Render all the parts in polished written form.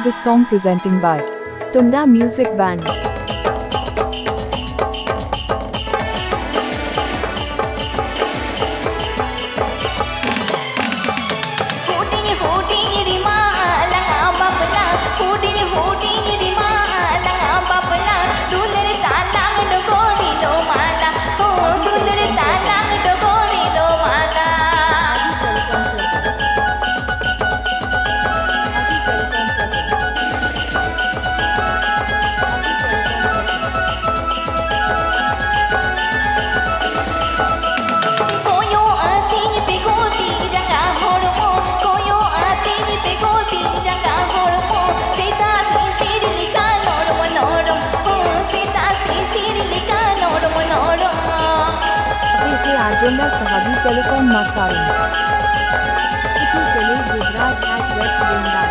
This song presenting by Tunda Music Band. Agenda Sahabi Telecom Masarin. Itu Tele Gujarat at West Bengal.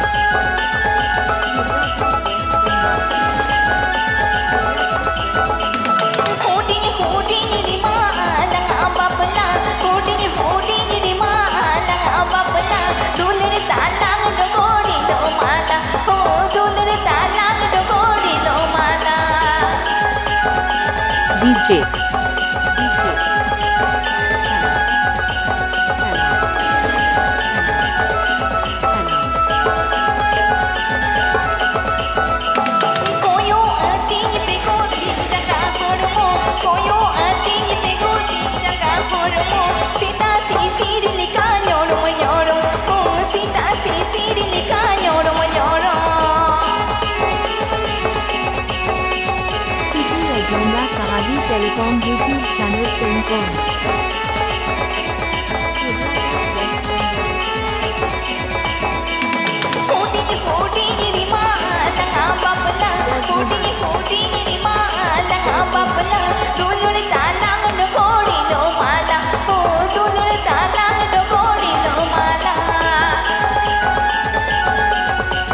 DJ Agenda Sahabi Telecom YouTube channel Sencom.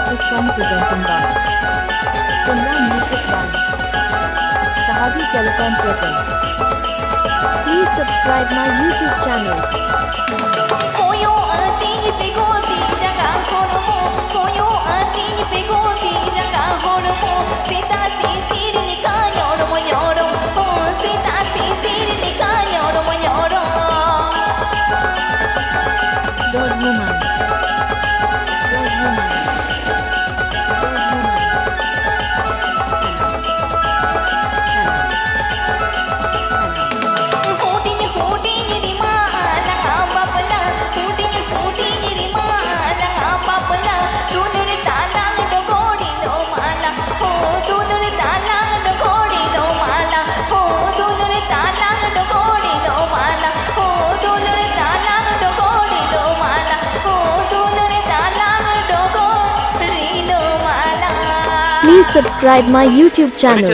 This song presenting by Tunda Music Band. Sahabi Telecom present. Please subscribe my YouTube channel. Please subscribe my YouTube channel.